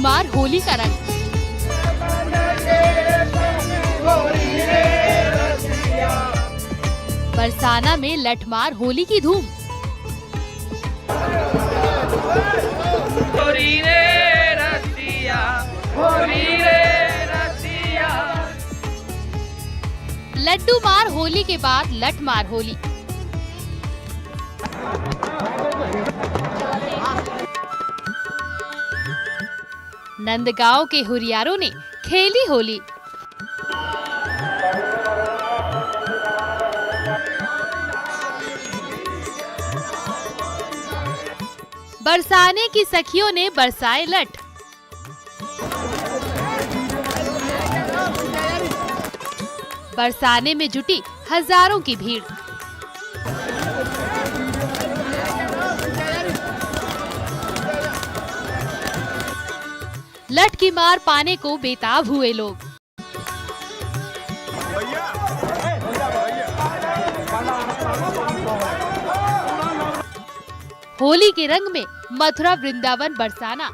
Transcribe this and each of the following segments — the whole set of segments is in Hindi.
मार होली का रंग। बरसाना में लठमार होली की धूम। होली रे रसिया, होली रे रसिया। लड्डू मार होली के बाद लठ मार होली। नंदगांव के हुरियारों ने खेली होली। बरसाने की सखियों ने बरसाए लठ। बरसाने में जुटी हजारों की भीड़। लठ की मार पाने को बेताब हुए लोग। होली के रंग में मथुरा वृंदावन बरसाना।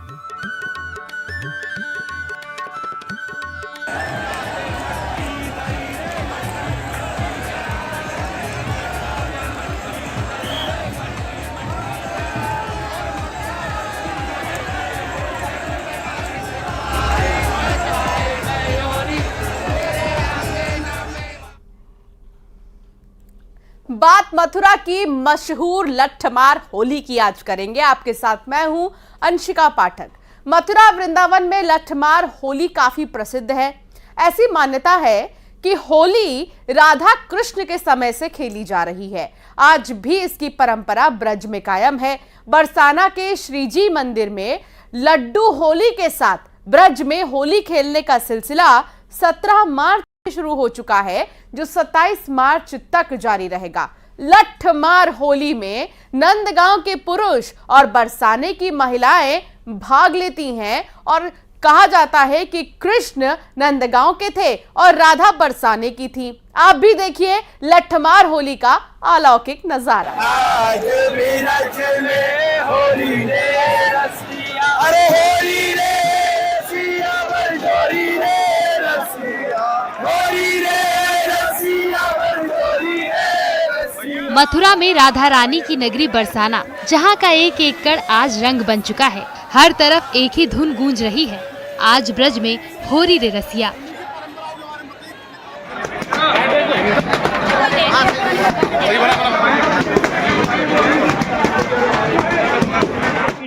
बात मथुरा की मशहूर लठमार होली की आज करेंगे। आपके साथ मैं हूं अंशिका पाठक। मथुरा वृंदावन में लठमार होली काफी प्रसिद्ध है। ऐसी मान्यता है कि होली राधा कृष्ण के समय से खेली जा रही है। आज भी इसकी परंपरा ब्रज में कायम है। बरसाना के श्रीजी मंदिर में लड्डू होली के साथ ब्रज में होली खेलने का सिलसिला 17 मार्च शुरू हो चुका है, जो 27 मार्च तक जारी रहेगा। लठमार होली में नंदगांव के पुरुष और बरसाने की महिलाएं भाग लेती हैं और कहा जाता है कि कृष्ण नंदगांव के थे और राधा बरसाने की थी। आप भी देखिए लठमार होली का अलौकिक नजारा। आज होली रे रसिया, अरे होली रे रसिया, होली रे रसिया, होली रे रसिया, होली रे रसिया। मथुरा में राधा रानी की नगरी बरसाना, जहां का एक एकड़ आज रंग बन चुका है। हर तरफ एक ही धुन गूंज रही है। आज ब्रज में होली रे रसिया।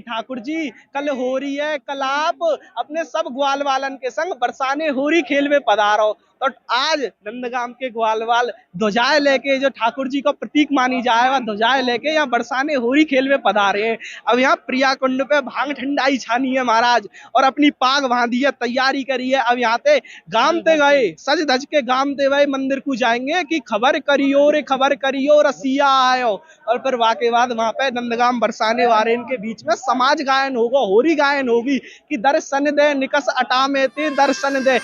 ठाकुर जी कल हो रही है, कल आप अपने सब ग्वाल वालन के संग बरसाने होरी खेल में पधारो। तो आज नंदगाम के ग्वाल वाल ध्वजाएं लेके, जो ठाकुर जी को प्रतीक मानी जाए, वह ध्वजाएं लेके यहाँ बरसाने होरी खेल में पधारे हैं। अब यहाँ प्रिया कुंड पे भांग ठंडाई छानी है महाराज, और अपनी पाग बांधी है, तैयारी करी है। अब यहाँ पे गामते गए, सज धज के गामते गए मंदिर को जाएंगे कि खबर करियो रे, खबर करियो रसिया आयो। और फिर वाके बाद वहाँ पे नंदगाम बरसाने वाले इनके बीच में समाज गायन होगा, होरी गायन होगी कि दर्शन दे निकस अटा में ते दर्शन दे।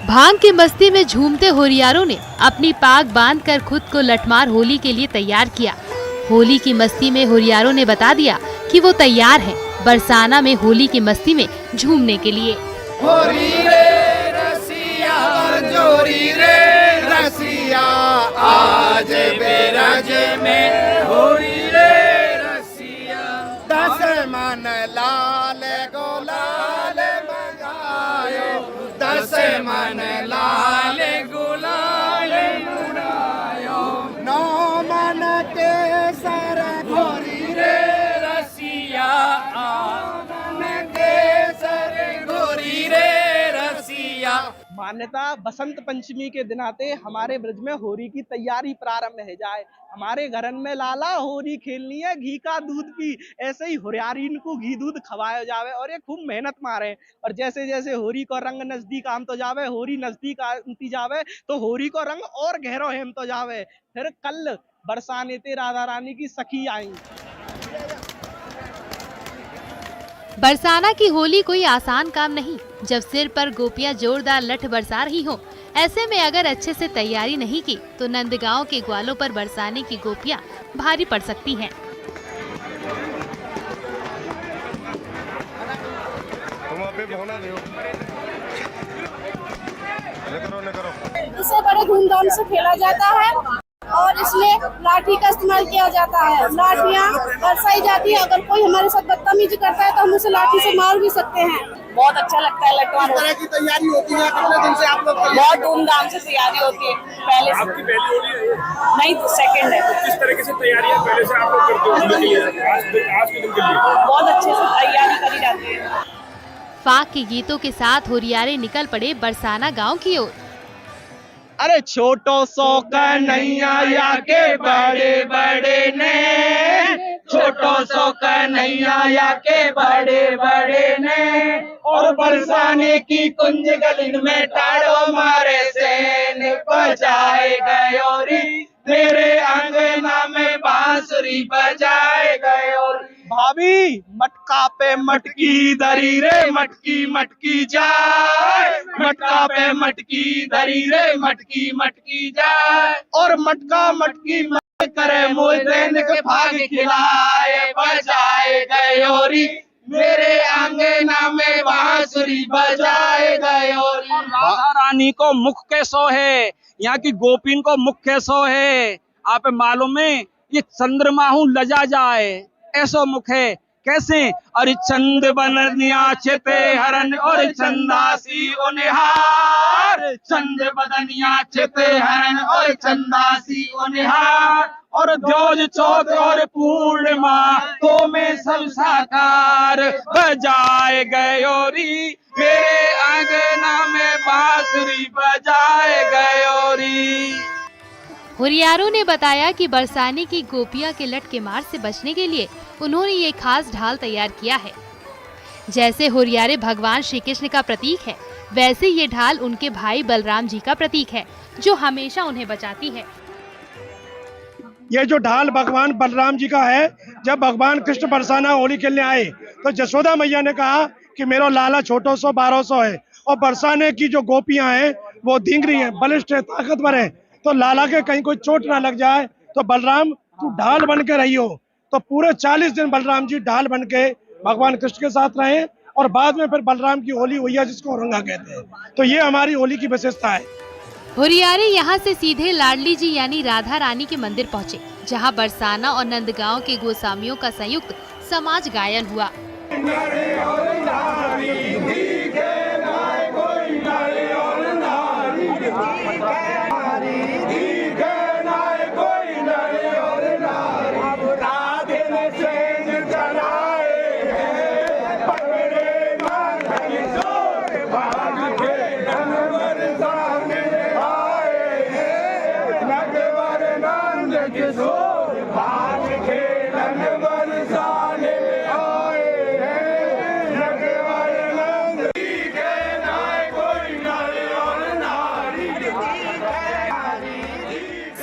भांग की मस्ती में झूमते होरियारों ने अपनी पाग बांधकर खुद को लठमार होली के लिए तैयार किया। होली की मस्ती में होरियारों ने बता दिया कि वो तैयार हैं बरसाना में होली की मस्ती में झूमने के लिए। होरी रे रसिया, जोरी रे रसिया, आज बेरज में होरी रे रसिया। दस मन लाल गुलाल मंगायो, दस मन लाल गुलाल मुड़ायो। नौ मन के सर होरी रे रसिया, मन के सर होरी रे रसिया। मान्यता बसंत पंचमी के दिन आते हमारे ब्रज में होली की तैयारी प्रारंभ है जाए। हमारे घरन में लाला होली खेलनी है, घी का दूध पी। ऐसे ही होरियारीन को घी दूध खवाया जावे और ये खूब मेहनत मारे। और जैसे जैसे होली को रंग नजदीक आम तो जावे, होली नजदीक आती जावे तो होली को रंग और गहरो हेम तो जावे। फिर कल बरसाने ते राधा रानी की सखी आई। बरसाना की होली कोई आसान काम नहीं। जब सिर पर गोपियां जोरदार लठ बरसा रही हो, ऐसे में अगर अच्छे से तैयारी नहीं की तो नंदगांव के ग्वालों पर बरसाने की गोपियां भारी पड़ सकती हैं। इसे बड़े धूमधाम से खेला जाता है और इसमें लाठी का इस्तेमाल किया जाता है। लाठियाँ बरसाई जाती है, अगर कोई हमारे साथ बदतमीजी करता है तो हम उसे लाठी से मार भी सकते हैं। बहुत अच्छा लगता है लठमार। किस तरह की तैयारी होती है? कितने दिन से आप लोग? बहुत धूमधाम से तैयारी होती है। पहले से आपकी पहली होली है ये? नहीं तो सेकंड है। किस तरीके से तैयारियां पहले से आप लोग करते हो उसके लिए, आज के दिन के लिए? बहुत अच्छे से तैयारी करी जाती है। फाक के गीतों के साथ होरियारे निकल पड़े बरसाना गांव की ओर। अरे छोटो सो कन्हैया या के बड़े बड़े ने, छोटो सो कन्हैया या के बड़े बड़े ने, और बरसाने की कुंज गलिन में टाड़ो मारे सेन बजाए गयोरी, मेरे अंगना में बांसुरी बजाए गयोरी। भाभी मटका पे मटकी धरी रे, मटकी मटकी जाए, मटका पे मटकी धरी रे, मटकी मटकी जाए, और मटका मटकी मत करे मोदेन के भाग खिलाए बजाए गयोरी, मेरे अंगना में बांसुरी बजाए गयोरी। राधा रानी को मुख के सोहे, यहाँ की गोपीन को मुख के सोहे। आप मालूम है ये चंद्रमा हूँ लजा जाए, ऐसो मुख है। कैसे? अरे चंद बननिया चेते हरन और चंदासी उनिहार, चंद बदनिया चेते हरन और चंदासी उनिहार, और द्योज चौथ और पूर्णिमा तो में सब साकार बजाए गयोरी, मेरे आंगना में बांसुरी बजाए गयोरी। हुरियारों ने बताया कि बरसाने की गोपियां के लट के मार से बचने के लिए उन्होंने ये खास ढाल तैयार किया है। जैसे हुरियारे भगवान श्री कृष्ण का प्रतीक है, वैसे ये ढाल उनके भाई बलराम जी का प्रतीक है, जो हमेशा उन्हें बचाती है। ये जो ढाल भगवान बलराम जी का है, जब भगवान कृष्ण बरसाना होली खेलने आए तो जसोदा मैया ने कहा कि मेरा लाला छोटो सो 1200 है, और बरसाने की जो गोपियां हैं वो धींगरी हैं, बलिष्ठ है, ताकतवर है, तो लाला के कहीं कोई चोट ना लग जाए, तो बलराम तू ढाल बन के रही हो। तो पूरे 40 दिन बलराम जी ढाल बन के भगवान कृष्ण के साथ रहे, और बाद में फिर बलराम की होली हुई है, जिसको औरंगा कहते हैं। तो ये हमारी होली की विशेषता है। हुरियारे यहाँ से सीधे लाडली जी यानी राधा रानी के मंदिर पहुँचे, जहाँ बरसाना और नंदगांव के गोस्वामियों का संयुक्त समाज गायन हुआ।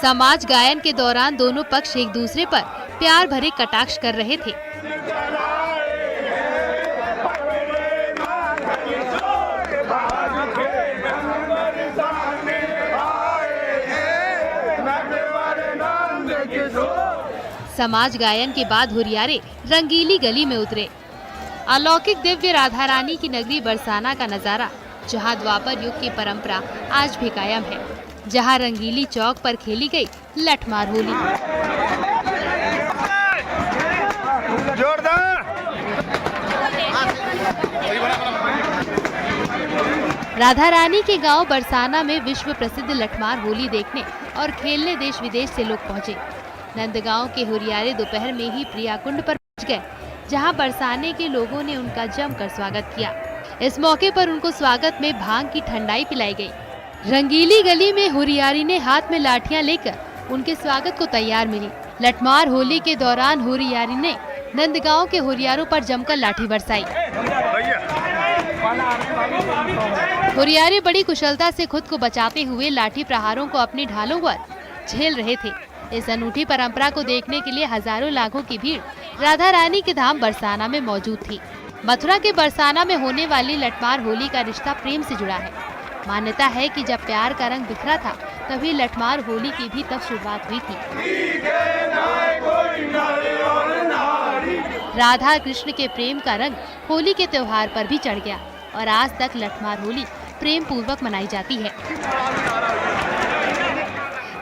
समाज गायन के दौरान दोनों पक्ष एक दूसरे पर प्यार भरे कटाक्ष कर रहे थे। समाज गायन के बाद हुरियारे रंगीली गली में उतरे। अलौकिक दिव्य राधा रानी की नगरी बरसाना का नजारा, जहां द्वापर युग की परंपरा आज भी कायम है, जहां रंगीली चौक पर खेली गई लठमार होली। राधा रानी के गांव बरसाना में विश्व प्रसिद्ध लठमार होली देखने और खेलने देश विदेश से लोग पहुंचे। नंदगांव के हुरियारे दोपहर में ही प्रियाकुंड पर पहुंच गए, जहां बरसाने के लोगों ने उनका जमकर स्वागत किया। इस मौके पर उनको स्वागत में भांग की ठंडाई पिलाई गई। रंगीली गली में हुरियारी ने हाथ में लाठियां लेकर उनके स्वागत को तैयार मिली। लठमार होली के दौरान हुरियारी ने नंदगांव के हुरियारों पर जमकर लाठी बरसाई। हुरियारे बड़ी कुशलता से खुद को बचाते हुए लाठी प्रहारों को अपनी ढालों पर झेल रहे थे। इस अनूठी परंपरा को देखने के लिए हजारों लाखों की भीड़ राधा रानी के धाम बरसाना में मौजूद थी। मथुरा के बरसाना में होने वाली लठमार होली का रिश्ता प्रेम से जुड़ा है। मान्यता है कि जब प्यार का रंग बिखरा था, तभी लठमार होली की भी तब शुरुआत हुई थी। राधा कृष्ण के प्रेम का रंग होली के त्योहार पर भी चढ़ गया। और आज तक लठमार होली प्रेम पूर्वक मनाई जाती है।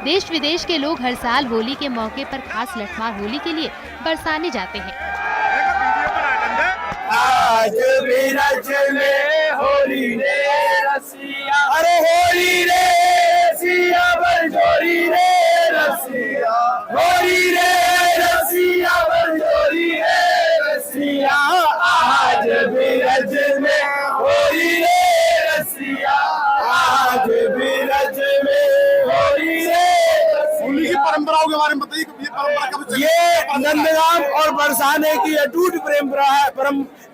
देश विदेश के लोग हर साल होली के मौके पर खास लठमार होली के लिए बरसाने जाते हैं। आज भी रज में होली रे रसिया, अरे होली रे रसिया बरजोरी रे रसिया, होली रे रसिया बरजोरी रे रसिया, आज भी रज में होली रे रसिया, आज भी रज में होली रे। होली की परंपराओं के बारे में बताइए, ये परंपरा कब? ये नंदगांव और बरसाने की अटूट परंपरा है,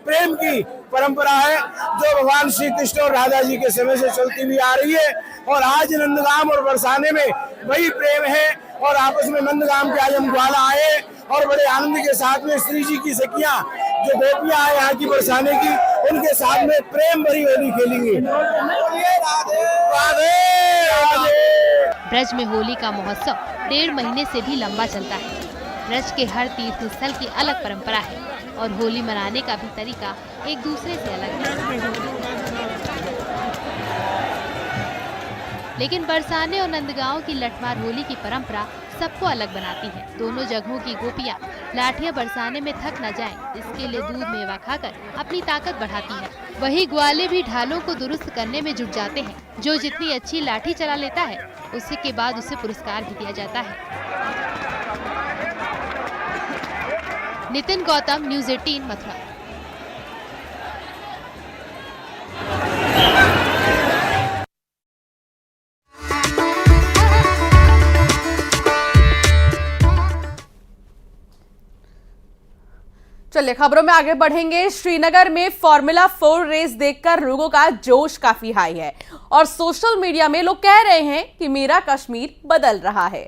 प्रेम की परंपरा है जो भगवान श्री कृष्ण और राधा जी के समय से चलती हुई आ रही है। और आज नंदगांव और बरसाने में वही प्रेम है। और आपस में नंदगांव के आज हम ग्वाला आए और बड़े आनंद के साथ में श्री जी की सखियां जो गोपियां आए यहाँ की बरसाने की, उनके साथ में प्रेम भरी होली खेलेंगे। राधे राधे राधे। ब्रज में होली का महोत्सव 1.5 महीने से भी लंबा चलता है। ब्रज के हर तीर्थ स्थल की अलग परंपरा है और होली मनाने का भी तरीका एक दूसरे से अलग है। लेकिन बरसाने और नंदगांव की लठमार होली की परंपरा सबको अलग बनाती है। दोनों जगहों की गोपियां लाठियां बरसाने में थक न जाएं, इसके लिए दूध मेवा खाकर अपनी ताकत बढ़ाती है। वही ग्वाले भी ढालों को दुरुस्त करने में जुट जाते हैं। जो जितनी अच्छी लाठी चला लेता है उसी के बाद उसे पुरस्कार भी दिया जाता है। नितिन गौतम, न्यूज़ 18 मथुरा। चलिए खबरों में आगे बढ़ेंगे। श्रीनगर में फॉर्मूला 4 रेस देखकर लोगों का जोश काफी हाई है और सोशल मीडिया में लोग कह रहे हैं कि मेरा कश्मीर बदल रहा है।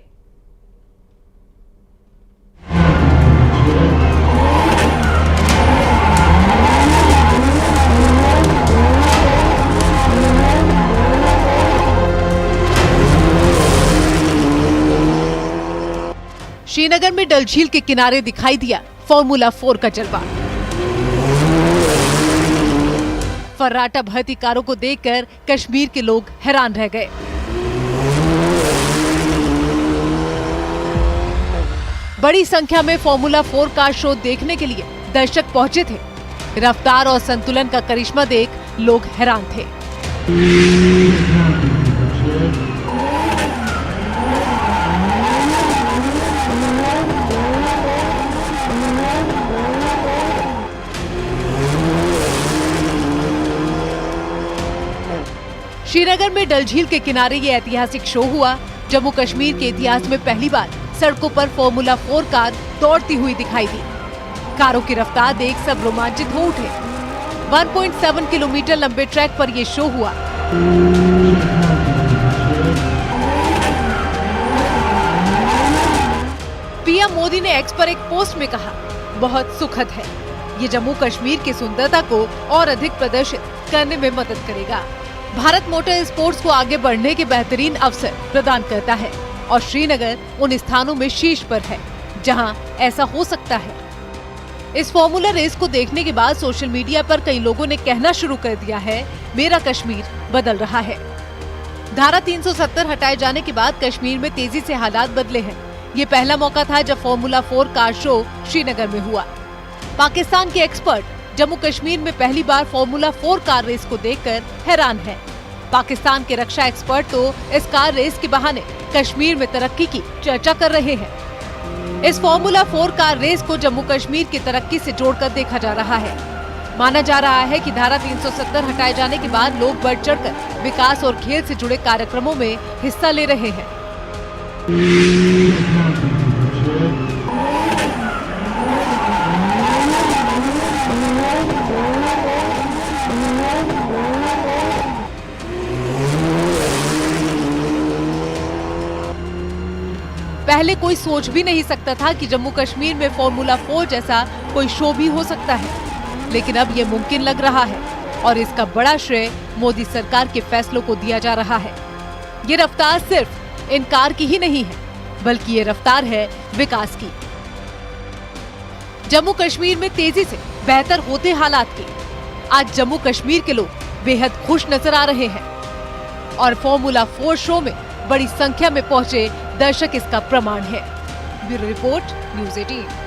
श्रीनगर में डल झील के किनारे दिखाई दिया फॉर्मूला 4 का जलवा। फर्राटा भर्ती कारों को देखकर कश्मीर के लोग हैरान रह गए। बड़ी संख्या में फॉर्मूला 4 कार शो देखने के लिए दर्शक पहुंचे थे। रफ्तार और संतुलन का करिश्मा देख लोग हैरान थे। श्रीनगर में डल झील के किनारे ये ऐतिहासिक शो हुआ। जम्मू कश्मीर के इतिहास में पहली बार सड़कों पर फॉर्मूला 4 कार दौड़ती हुई दिखाई दी। कारों की रफ्तार देख सब रोमांचित हो उठे। 1.7 किलोमीटर लंबे ट्रैक पर ये शो हुआ। पीएम मोदी ने एक्स पर एक पोस्ट में कहा, बहुत सुखद है। ये जम्मू कश्मीर की सुंदरता को और अधिक प्रदर्शित करने में मदद करेगा। भारत मोटर स्पोर्ट्स को आगे बढ़ने के बेहतरीन अवसर प्रदान करता है और श्रीनगर उन स्थानों में शीर्ष पर है जहां ऐसा हो सकता है। इस फॉर्मूला रेस को देखने के बाद सोशल मीडिया पर कई लोगों ने कहना शुरू कर दिया है, मेरा कश्मीर बदल रहा है। धारा 370 हटाए जाने के बाद कश्मीर में तेजी से हालात बदले हैं। ये पहला मौका था जब फॉर्मूला 4 कार शो श्रीनगर में हुआ। पाकिस्तान के एक्सपर्ट जम्मू कश्मीर में पहली बार फॉर्मूला 4 कार रेस को देखकर हैरान हैं। पाकिस्तान के रक्षा एक्सपर्ट तो इस कार रेस के बहाने कश्मीर में तरक्की की चर्चा कर रहे हैं। इस फॉर्मूला 4 कार रेस को जम्मू कश्मीर की तरक्की से जोड़कर देखा जा रहा है। माना जा रहा है कि धारा 370 हटाए जाने के बाद लोग बढ़ चढ़कर विकास और खेल से जुड़े कार्यक्रमों में हिस्सा ले रहे हैं। पहले कोई सोच भी नहीं सकता था कि जम्मू कश्मीर में फॉर्मूला 4 जैसा कोई शो भी हो सकता है, लेकिन अब ये मुमकिन लग रहा है और इसका बड़ा श्रेय मोदी सरकार के फैसलों को दिया जा रहा है। ये रफ्तार सिर्फ इन कार की ही नहीं है, बल्कि ये रफ्तार है विकास की। जम्मू कश्मीर में तेजी से बेहतर होते हालात की आज जम्मू कश्मीर के लोग बेहद खुश नजर आ रहे हैं और फॉर्मूला 4 शो में बड़ी संख्या में पहुंचे दर्शक इसका प्रमाण है। Bureau report, news 18।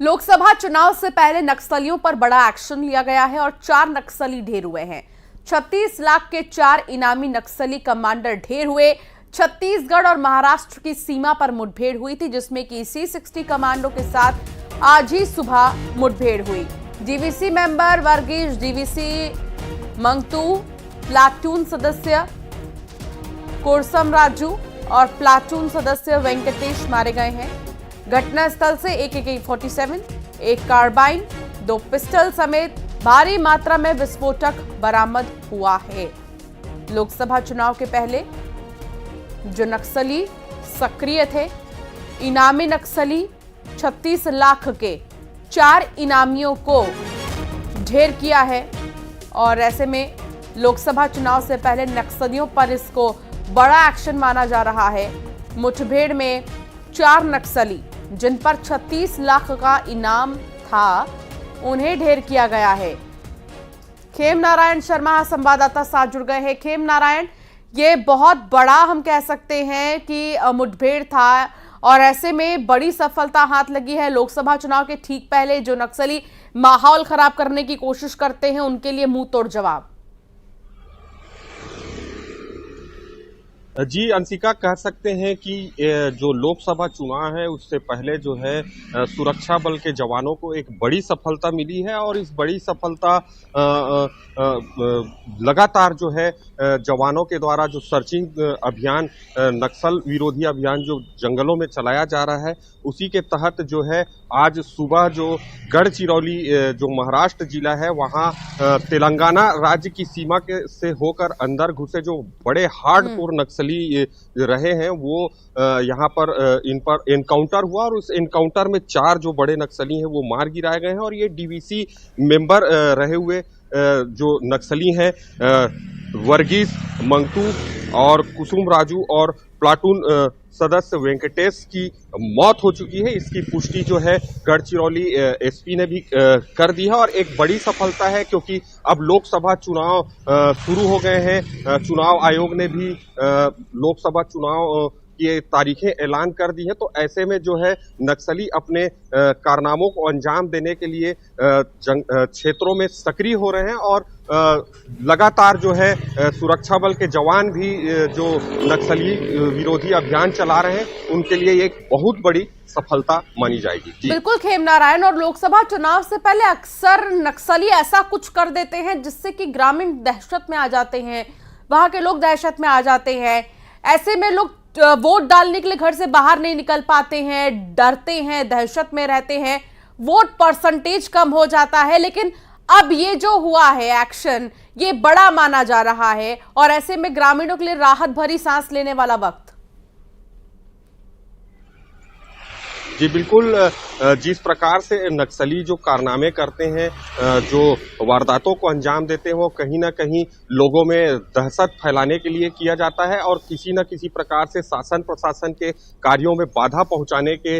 लोकसभा चुनाव से पहले नक्सलियों पर बड़ा एक्शन लिया गया है और 4 नक्सली ढेर हुए हैं। 36 लाख के 4 इनामी नक्सली कमांडर ढेर हुए। छत्तीसगढ़ और महाराष्ट्र की सीमा पर मुठभेड़ हुई थी, जिसमें कि C60 कमांडो के साथ आज ही सुबह मुठभेड़ हुई। DVC member Varghese DVC Mangtu, platoon सदस्य कोरसम राजू और प्लाटून सदस्य वेंकटेश मारे गए हैं। घटनास्थल से एक AK-47, एक कार्बाइन, 2 पिस्टल समेत भारी मात्रा में विस्फोटक बरामद हुआ है। लोकसभा चुनाव के पहले जो नक्सली सक्रिय थे, इनामी नक्सली 36 लाख के 4 इनामियों को ढेर किया है और ऐसे में लोकसभा चुनाव से पहले नक्सलियों पर इसको बड़ा एक्शन माना जा रहा है। मुठभेड़ में 4 नक्सली जिन पर 36 लाख का इनाम था, उन्हें ढेर किया गया है। खेम नारायण शर्मा संवाददाता साथ जुड़ गए हैं। खेम नारायण, ये बहुत बड़ा हम कह सकते हैं कि मुठभेड़ था और ऐसे में बड़ी सफलता हाथ लगी है। लोकसभा चुनाव के ठीक पहले जो नक्सली माहौल खराब करने की कोशिश करते हैं, उनके लिए मुंह तोड़ जवाब। जी अंशिका, कह सकते हैं कि जो लोकसभा चुनाव है उससे पहले जो है सुरक्षा बल के जवानों को एक बड़ी सफलता मिली है और इस बड़ी सफलता लगातार जो है जवानों के द्वारा जो सर्चिंग अभियान, नक्सल विरोधी अभियान जो जंगलों में चलाया जा रहा है, उसी के तहत जो है आज सुबह जो गढ़चिरौली जो महाराष्ट्र जिला है, वहाँ तेलंगाना राज्य की सीमा के से होकर अंदर घुसे जो बड़े हार्डकोर नक्सली रहे हैं, वो यहाँ पर इन पर एनकाउंटर हुआ और उस एनकाउंटर में 4 जो बड़े नक्सली हैं वो मार गिराए गए हैं और ये डीवीसी मेंबर रहे हुए जो नक्सली हैं वर्गीस मंगतू और कुसुम राजू और प्लाटून सदस्य वेंकटेश की मौत हो चुकी है। इसकी पुष्टि जो है गढ़चिरौली एसपी ने भी कर दी है और एक बड़ी सफलता है क्योंकि अब लोकसभा चुनाव शुरू हो गए हैं। चुनाव आयोग ने भी लोकसभा चुनाव की तारीखें ऐलान कर दी है, तो ऐसे में जो है नक्सली अपने कारनामों को अंजाम देने के लिए क्षेत्रों में सक्रिय हो रहे हैं और लगातार जो है सुरक्षा बल के जवान भी जो नक्सली विरोधी अभियान चला रहे हैं, उनके लिए एक बहुत बड़ी सफलता मानी जाएगी। बिल्कुल खेम नारायण, और लोकसभा चुनाव से पहले अक्सर नक्सली ऐसा कुछ कर देते हैं जिससे कि ग्रामीण दहशत में आ जाते हैं, वहां के लोग दहशत में आ जाते हैं। ऐसे में लोग वोट डालने के लिए घर से बाहर नहीं निकल पाते हैं, डरते हैं, दहशत में रहते हैं, वोट परसेंटेज कम हो जाता है। लेकिन अब ये जो हुआ है एक्शन, ये बड़ा माना जा रहा है और ऐसे में ग्रामीणों के लिए राहत भरी सांस लेने वाला वक्त। जी बिल्कुल, जिस प्रकार से नक्सली जो कारनामे करते हैं, जो वारदातों को अंजाम देते हैं, वो कहीं ना कहीं लोगों में दहशत फैलाने के लिए किया जाता है और किसी न किसी प्रकार से शासन प्रशासन के कार्यों में बाधा पहुंचाने के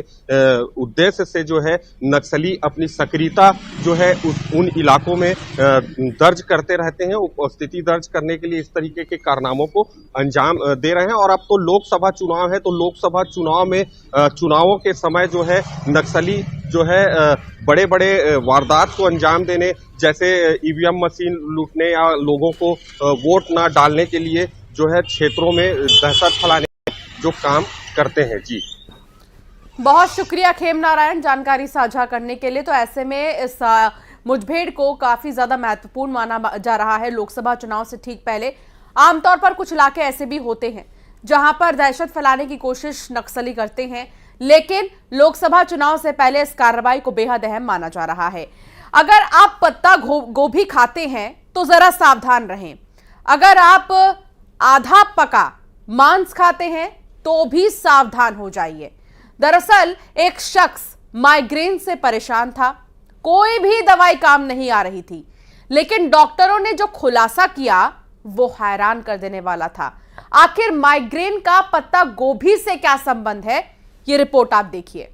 उद्देश्य से जो है नक्सली अपनी सक्रियता जो है उन इलाकों में दर्ज करते रहते हैं। उपस्थिति दर्ज करने के लिए इस तरीके के कारनामों को अंजाम दे रहे हैं और अब तो लोकसभा चुनाव है, तो लोकसभा चुनाव में चुनावों के समय जो है नक्सली जो है बड़े बड़े वारदात को अंजाम देने, जैसे ईवीएम मशीन लूटने या लोगों को वोट ना डालने के लिए जो है क्षेत्रों में दहशत फैलाने जो काम करते हैं। जी बहुत शुक्रिया खेम नारायण जानकारी साझा करने के लिए। तो ऐसे में इस मुठभेड़ को काफी ज्यादा महत्वपूर्ण माना जा रहा है। लोकसभा चुनाव से ठीक पहले आमतौर पर कुछ इलाके ऐसे भी होते हैं जहां पर दहशत फैलाने की कोशिश नक्सली करते हैं, लेकिन लोकसभा चुनाव से पहले इस कार्रवाई को बेहद अहम माना जा रहा है। अगर आप पत्ता गोभी खाते हैं तो जरा सावधान रहें। अगर आप आधा पका मांस खाते हैं तो भी सावधान हो जाइए। दरअसल एक शख्स माइग्रेन से परेशान था, कोई भी दवाई काम नहीं आ रही थी। लेकिन डॉक्टरों ने जो खुलासा किया वो हैरान कर देने वाला था। आखिर माइग्रेन का पत्ता गोभी से क्या संबंध है, ये रिपोर्ट आप देखिए।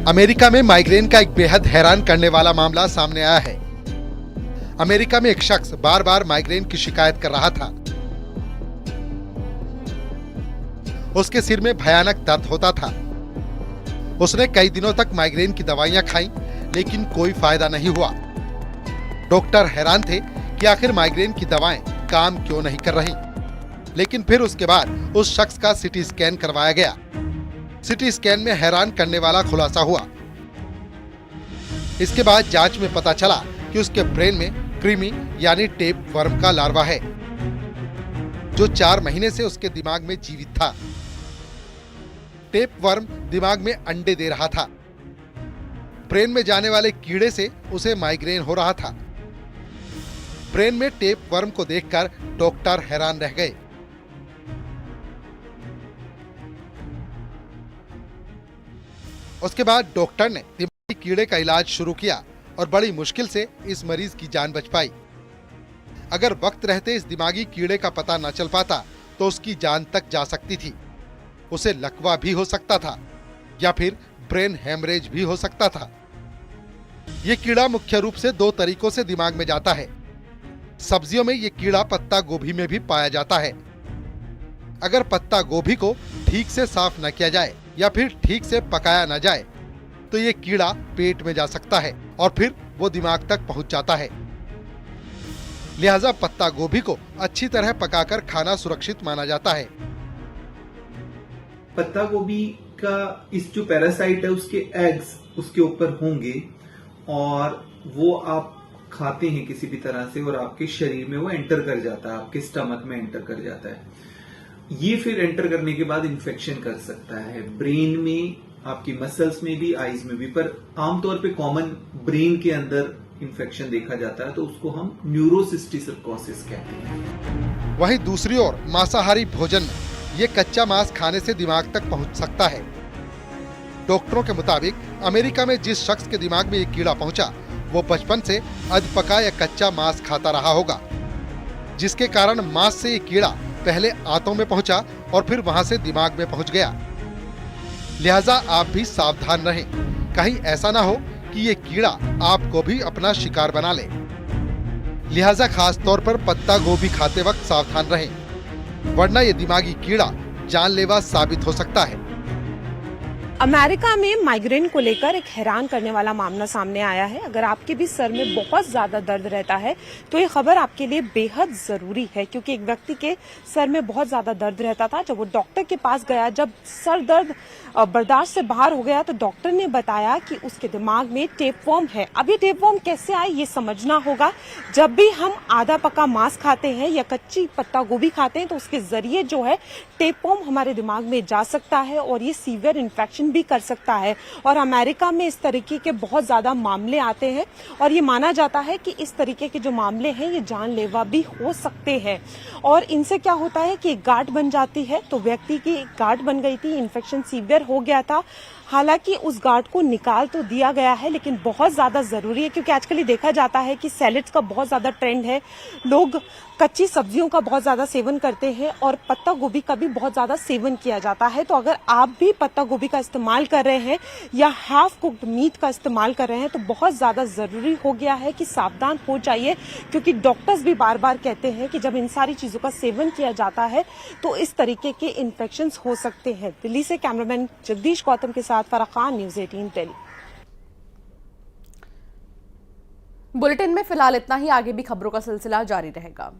अमेरिका में माइग्रेन का एक बेहद हैरान करने वाला मामला सामने आया है। अमेरिका में एक शख्स बार बार माइग्रेन की शिकायत कर रहा था। उसके सिर में भयानक दर्द होता था। उसने कई दिनों तक माइग्रेन की दवाइयां खाई, लेकिन कोई फायदा नहीं हुआ। डॉक्टर हैरान थे कि आखिर माइग्रेन की दवाएं काम क्यों नहीं कर रही। लेकिन फिर उसके बाद उस शख्स का सीटी स्कैन करवाया गया। सीटी स्कैन में हैरान करने वाला खुलासा हुआ। इसके बाद जांच में पता चला कि उसके ब्रेन में कृमि यानी टेप वर्म का लार्वा है, जो 4 महीने से उसके दिमाग में जीवित था। टेप वर्म दिमाग में अंडे दे रहा था। ब्रेन में जाने वाले कीड़े से उसे माइग्रेन हो रहा था। ब्रेन में टेप वर्म को देखकर डॉक्टर हैरान रह गए। उसके बाद डॉक्टर ने दिमागी कीड़े का इलाज शुरू किया और बड़ी मुश्किल से इस मरीज की जान बच पाई। अगर वक्त रहते इस दिमागी कीड़े का पता न चल पाता तो उसकी जान तक जा सकती थी। उसे लकवा भी हो सकता था या फिर ब्रेन हेमरेज भी हो सकता था। ये कीड़ा मुख्य रूप से 2 तरीकों से दिमाग में जाता है। सब्जियों में ये कीड़ा पत्ता गोभी में भी पाया जाता है। अगर पत्ता गोभी को ठीक से साफ न किया जाए या फिर ठीक से पकाया न जाए तो ये कीड़ा पेट में जा सकता है और फिर वो दिमाग तक पहुंच जाता है। लिहाजा पत्ता गोभी को अच्छी तरह पकाकर खाना सुरक्षित माना जाता है। पत्ता गोभी का इस जो पैरासाइट है उसके एग्स उसके ऊपर होंगे और वो आप खाते हैं किसी भी तरह से और आपके शरीर में वो एंटर कर जाता है, आपके स्टमक में एंटर कर जाता है। ये फिर एंटर करने के बाद इन्फेक्शन कर सकता है ब्रेन में, आपकी मसल्स में भी, आईज में भी, पर आमतौर पे कॉमन ब्रेन के अंदर इन्फेक्शन देखा जाता है तो उसको हम न्यूरोसिस्टिसर्कोसिस कहते हैं। वहीं दूसरी ओर मांसाहारी भोजन में ये कच्चा मांस खाने से दिमाग तक पहुंच सकता है। डॉक्टरों के मुताबिक अमेरिका में जिस शख्स के दिमाग में ये कीड़ा पहुंचा वो बचपन से अधपका या कच्चा मांस खाता रहा होगा, जिसके कारण मांस से ये कीड़ा पहले आंतों में पहुंचा और फिर वहां से दिमाग में पहुंच गया। लिहाजा आप भी सावधान रहें, कहीं ऐसा ना हो कि ये कीड़ा आपको भी अपना शिकार बना ले। लिहाजा खास तौर पर पत्ता गोभी खाते वक्त सावधान रहें, वरना ये दिमागी कीड़ा जानलेवा साबित हो सकता है। अमेरिका में माइग्रेन को लेकर एक हैरान करने वाला मामला सामने आया है। अगर आपके भी सर में बहुत ज्यादा दर्द रहता है तो ये खबर आपके लिए बेहद जरूरी है, क्योंकि एक व्यक्ति के सर में बहुत ज्यादा दर्द रहता था। जब वो डॉक्टर के पास गया, जब सर दर्द बर्दाश्त से बाहर हो गया तो डॉक्टर ने बताया कि उसके दिमाग में टेपवर्म है। अब ये टेपवर्म कैसे आए ये समझना होगा। जब भी हम आधा पका मांस खाते हैं या कच्ची पत्ता गोभी खाते हैं तो उसके जरिए जो है टेपवर्म हमारे दिमाग में जा सकता है और ये सीवियर इन्फेक्शन भी कर सकता है। और अमेरिका में इस तरीके के बहुत ज्यादा मामले आते हैं और ये माना जाता है कि इस तरीके के जो मामले हैं ये जानलेवा भी हो सकते हैं। और इनसे क्या होता है कि एक गांठ बन जाती है, तो व्यक्ति की एक गांठ बन गई थी, इन्फेक्शन सीवियर हो गया था। हालांकि उस गांठ को निकाल तो दिया गया है, लेकिन बहुत ज्यादा जरूरी है, क्योंकि आजकल ये देखा जाता है कि सैलेड्स का बहुत ज्यादा ट्रेंड है। लोग कच्ची सब्जियों का बहुत ज्यादा सेवन करते हैं और पत्ता गोभी का भी बहुत ज्यादा सेवन किया जाता है। तो अगर आप भी पत्ता गोभी का इस्तेमाल कर रहे हैं या हाफ कुक्ड मीट का इस्तेमाल कर रहे हैं तो बहुत ज्यादा जरूरी हो गया है कि सावधान हो जाइए, क्योंकि डॉक्टर्स भी बार बार कहते हैं कि जब इन सारी चीजों का सेवन किया जाता है तो इस तरीके के इन्फेक्शन हो सकते हैं। दिल्ली से कैमरामैन जगदीश गौतम के साथ फराह खान, न्यूज़ 18 दिल्ली। बुलेटिन में फिलहाल इतना ही, आगे भी खबरों का सिलसिला जारी रहेगा।